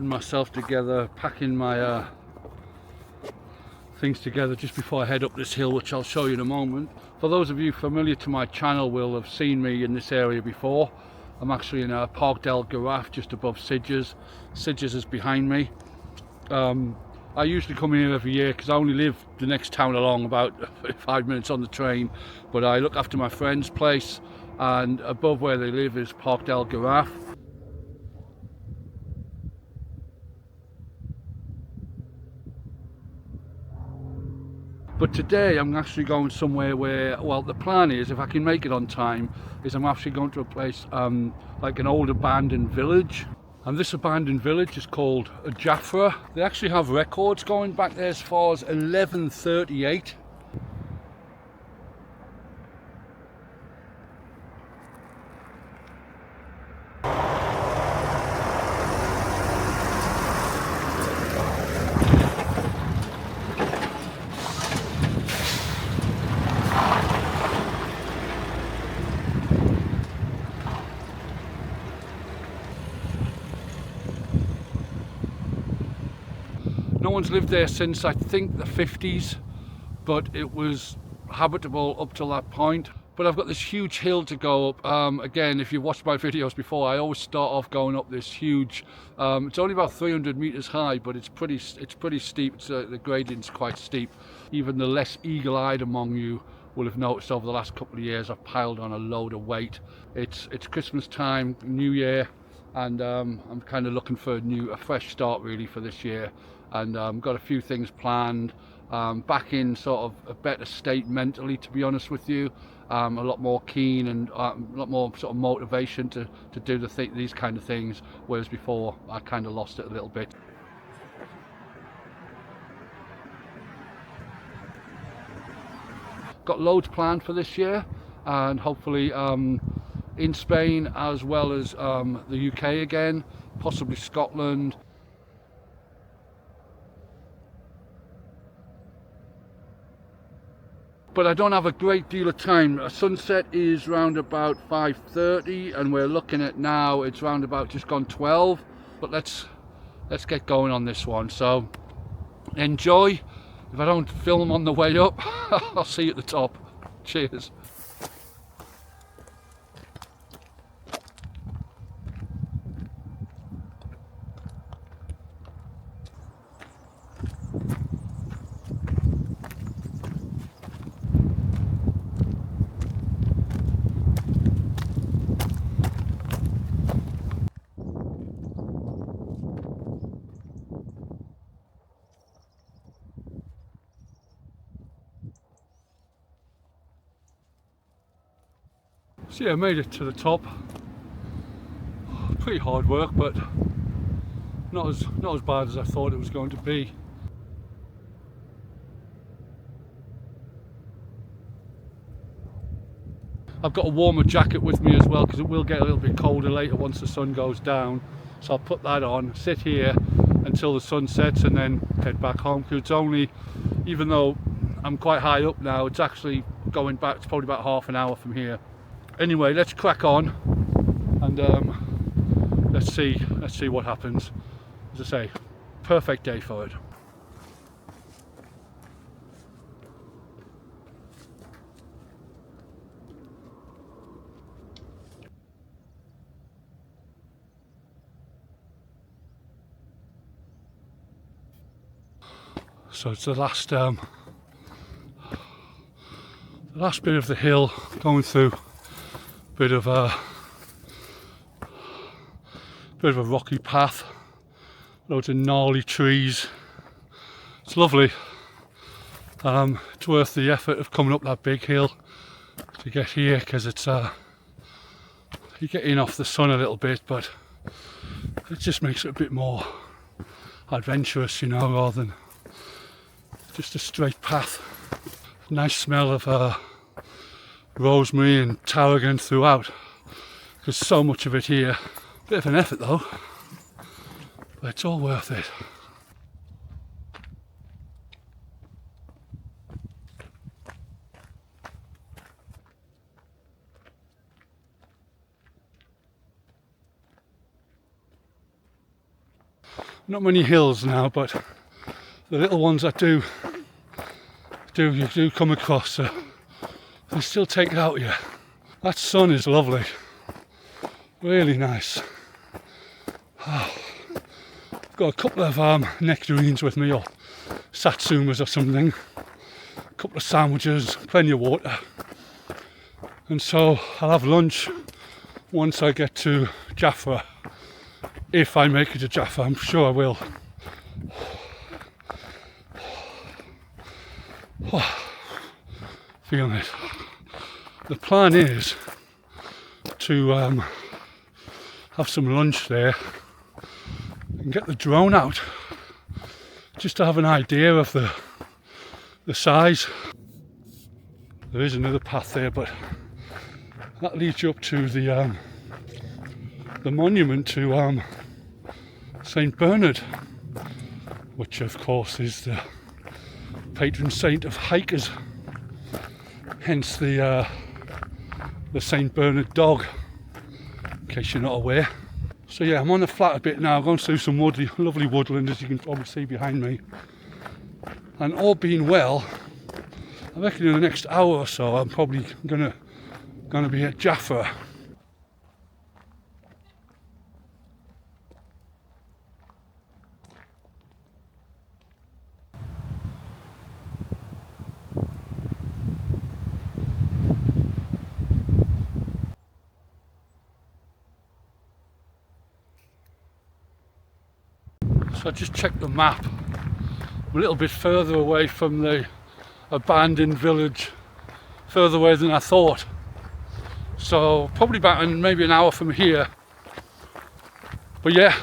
getting myself together, packing my things together just before I head up this hill, which I'll show you in a moment. For those of you familiar to my channel will have seen me in this area before. I'm actually in Parc del Garraf, just above Sitges. Sitges is behind me. I usually come here every year because I only live the next town along, about 5 minutes on the train, but I look after my friend's place, and above where they live is Parc del Garraf. But today I'm actually going somewhere where, well, the plan is, if I can make it on time, is I'm actually going to a place like an old abandoned village. And this abandoned village is called Jafra. They actually have records going back there as far as 1138. No one's lived there since, I think, the 50s, but it was habitable up till that point. But I've got this huge hill to go up. Again, if you've watched my videos before, I always start off going up this huge, it's only about 300 meters high, but it's pretty steep. The gradient's quite steep. Even the less eagle-eyed among you will have noticed over the last couple of years I've piled on a load of weight. It's Christmas time, New Year, and I'm kind of looking for a fresh start really for this year. And got a few things planned, back in sort of a better state mentally, to be honest with you. A lot more keen and a lot more sort of motivation to do these kind of things, whereas before I kind of lost it a little bit. Got loads planned for this year, and hopefully in Spain as well as the UK again, possibly Scotland. But I don't have a great deal of time. Sunset is round about 5:30, and we're looking at now it's round about just gone 12. But let's get going on this one. So enjoy. If I don't film on the way up, I'll see you at the top. Cheers. So yeah, I made it to the top. Pretty hard work, but not as bad as I thought it was going to be. I've got a warmer jacket with me as well because it will get a little bit colder later once the sun goes down. So I'll put that on, sit here until the sun sets, and then head back home. Because it's only, even though I'm quite high up now, it's actually going back. It's probably about half an hour from here. Anyway, let's crack on, and let's see what happens. As I say, perfect day for it. So it's the last bit of the hill, going through a bit of a rocky path, loads of gnarly trees. It's lovely. It's worth the effort of coming up that big hill to get here, because it's you get in off the sun a little bit, but it just makes it a bit more adventurous, you know, rather than just a straight path. Nice smell of rosemary and tarragon throughout. There's so much of it here. Bit of an effort though, but it's all worth it. Not many hills now, but the little ones that you do come across, they still take it out of you. That sun is lovely, really nice. I've got a couple of nectarines with me, or satsumas or something, a couple of sandwiches, plenty of water, and so I'll have lunch once I get to Jafra. If I make it to Jafra, I'm sure I will. Feeling it. The plan is to have some lunch there and get the drone out, just to have an idea of the size. There is another path there, but that leads you up to the monument to Saint Bernard, which of course is the patron saint of hikers, hence the Saint Bernard dog, in case you're not aware. So yeah, I'm on the flat a bit now, going through some lovely woodland, as you can probably see behind me, and all being well, I reckon in the next hour or so I'm probably gonna be at Jafra. So I just checked the map. I'm a little bit further away from the abandoned village, further away than I thought. So probably about maybe an hour from here. But yeah,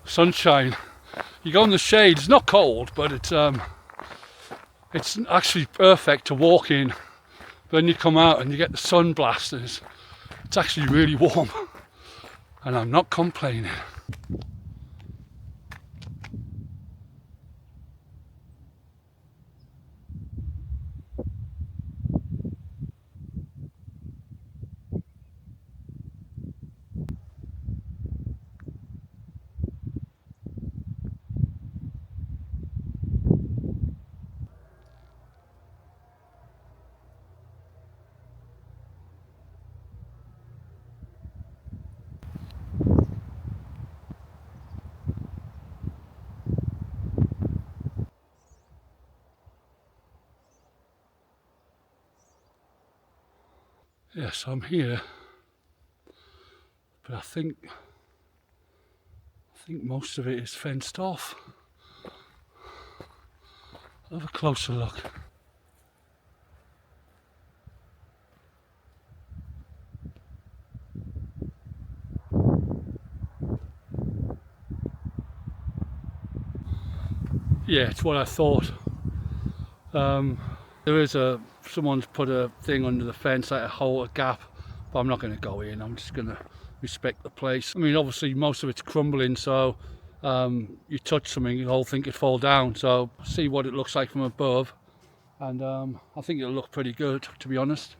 sunshine. You go in the shade, it's not cold, but it's actually perfect to walk in. Then you come out and you get the sun blast, and it's actually really warm. And I'm not complaining. Yes, I'm here, but I think most of it is fenced off. I'll have a closer look. Yeah, it's what I thought. There is someone's put a thing under the fence, like a hole, a gap, but I'm not going to go in. I'm just going to respect the place. I mean, obviously most of it's crumbling, so you touch something, the whole thing could fall down. So see what it looks like from above, and I think it'll look pretty good, to be honest.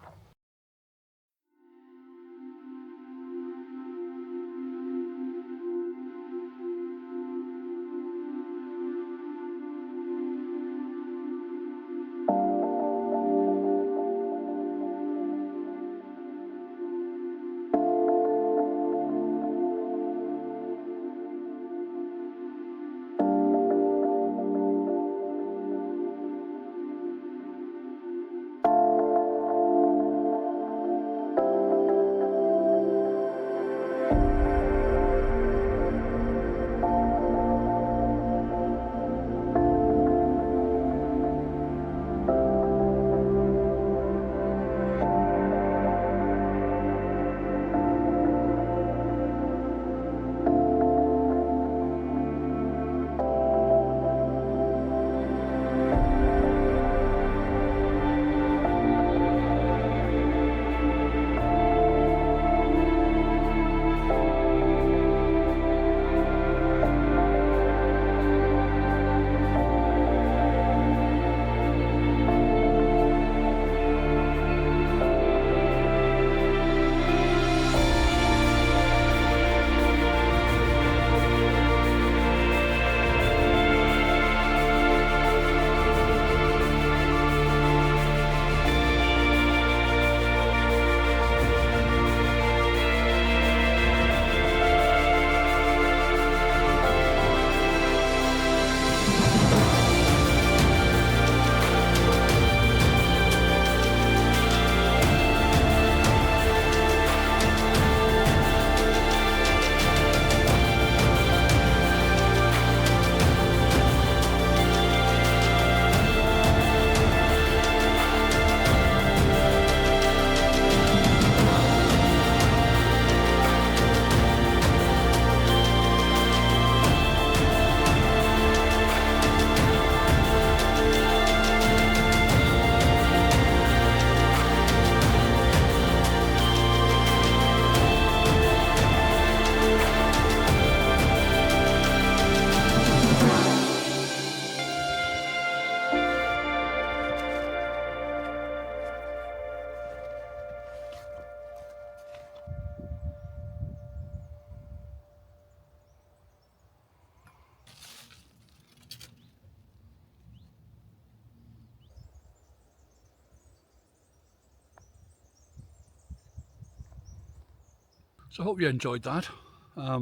So I hope you enjoyed that. I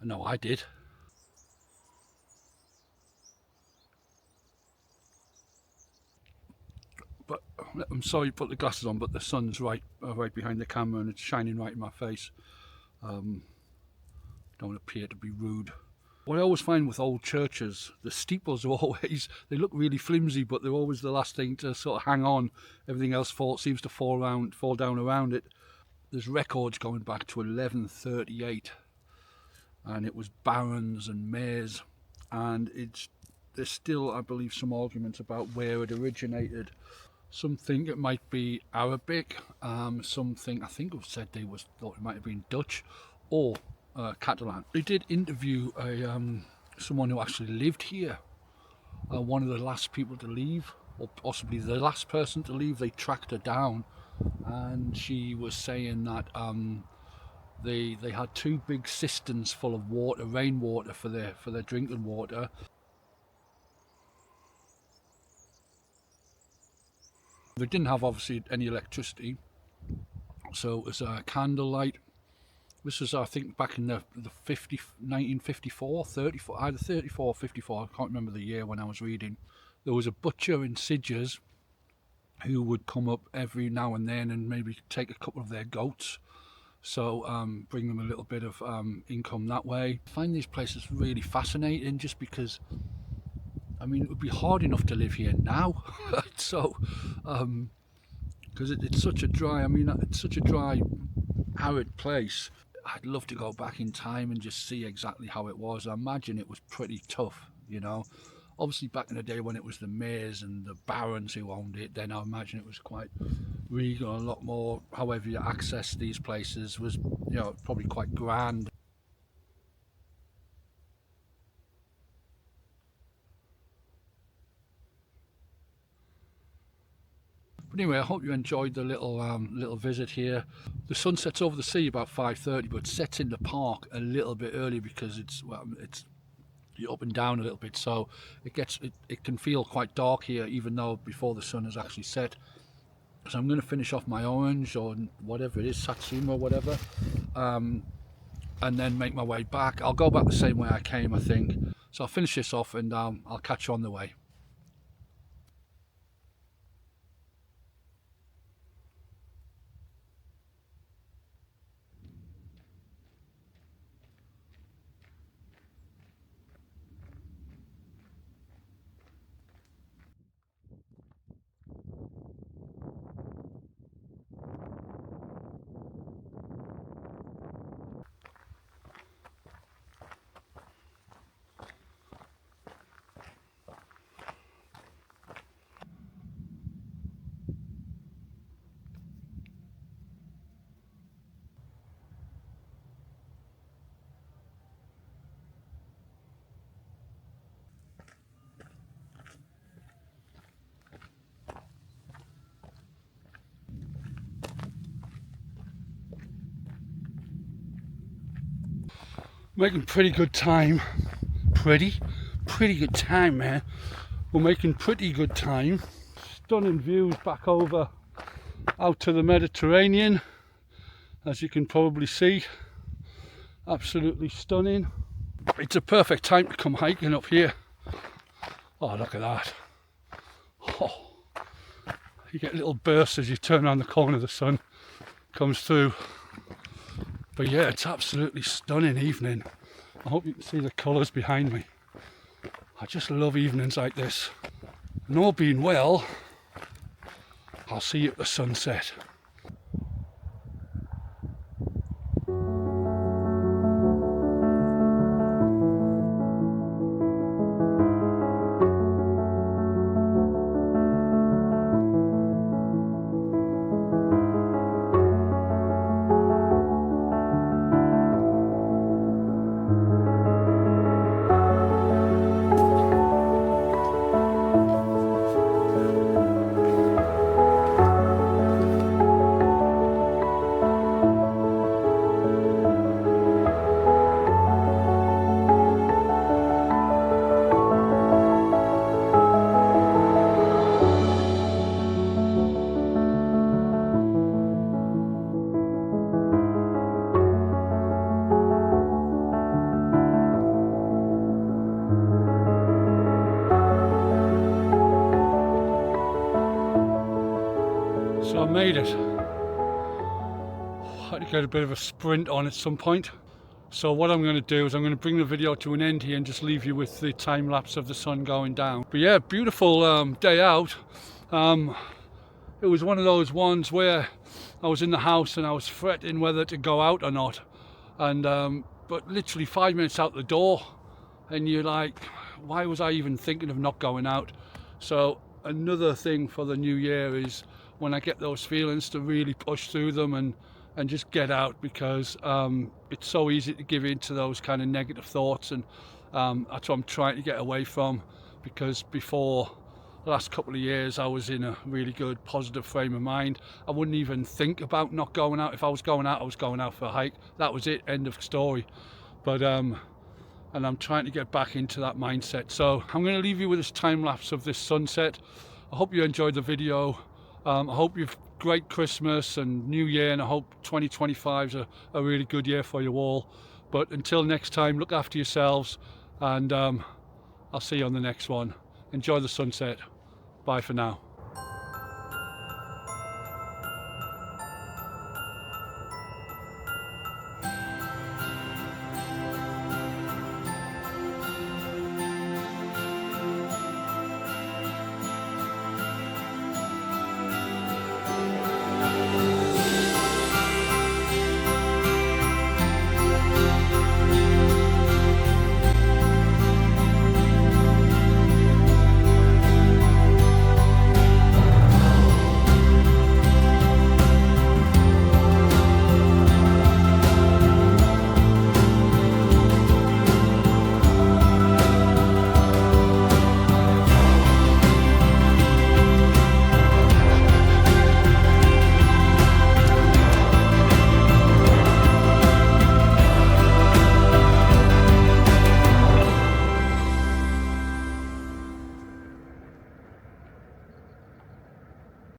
know I did. But I'm sorry to put the glasses on, but the sun's right behind the camera and it's shining right in my face. Don't appear to be rude. What I always find with old churches, the steeples are always, they look really flimsy, but they're always the last thing to sort of hang on. Everything else seems to fall down around it. There's records going back to 1138, and it was barons and mayors, and there's still, I believe, some arguments about where it originated. Some think it might be Arabic, some think, I think it was said thought it might have been Dutch or Catalan. They did interview someone who actually lived here, one of the last people to leave, or possibly the last person to leave. They tracked her down, and she was saying that they had two big cisterns full of water, rainwater, for their drinking water. They didn't have, obviously, any electricity, so it was candlelight. This was, I think, back in the 1954, 34, either 34 or 54, I can't remember the year when I was reading. There was a butcher in Sidges who would come up every now and then and maybe take a couple of their goats, so bring them a little bit of income that way. I find these places really fascinating, just because, I mean, it would be hard enough to live here now. So, because it's such a dry, arid place. I'd love to go back in time and just see exactly how it was. I imagine it was pretty tough, you know. Obviously, back in the day when it was the mayors and the barons who owned it, then I imagine it was quite regal, a lot more. However you access these places was, you know, probably quite grand. But anyway, I hope you enjoyed the little visit here. The sun sets over the sea about 5:30, but sets in the park a little bit early because it's up and down a little bit, so it can feel quite dark here, even though before the sun has actually set. So I'm going to finish off my orange, or whatever it is, Satsuma or whatever, and then make my way back. I'll go back the same way I came, I think. So I'll finish this off, and I'll catch you on the way. Making pretty good time. Pretty good time, man. We're making pretty good time. Stunning views back over out to the Mediterranean, as you can probably see. Absolutely stunning. It's a perfect time to come hiking up here. Oh, look at that. Oh, you get little bursts as you turn around the corner, the sun comes through. But yeah, it's absolutely stunning evening. I hope you can see the colours behind me. I just love evenings like this. And all being well, I'll see you at the sunset. made it. I had to get a bit of a sprint on at some point. So what I'm going to do is I'm going to bring the video to an end here and just leave you with the time lapse of the sun going down. But yeah, beautiful day out. It was one of those ones where I was in the house and I was fretting whether to go out or not. And but literally 5 minutes out the door and you're like, why was I even thinking of not going out? So another thing for the new year is when I get those feelings to really push through them and just get out, because it's so easy to give in to those kind of negative thoughts, and that's what I'm trying to get away from, because before the last couple of years I was in a really good positive frame of mind. I wouldn't even think about not going out. If I was going out, I was going out for a hike. That was it, end of story. But and I'm trying to get back into that mindset. So I'm going to leave you with this time lapse of this sunset. I hope you enjoyed the video. I hope you've great Christmas and New Year, and I hope 2025 is a really good year for you all. But until next time, look after yourselves, and I'll see you on the next one. Enjoy the sunset. Bye for now.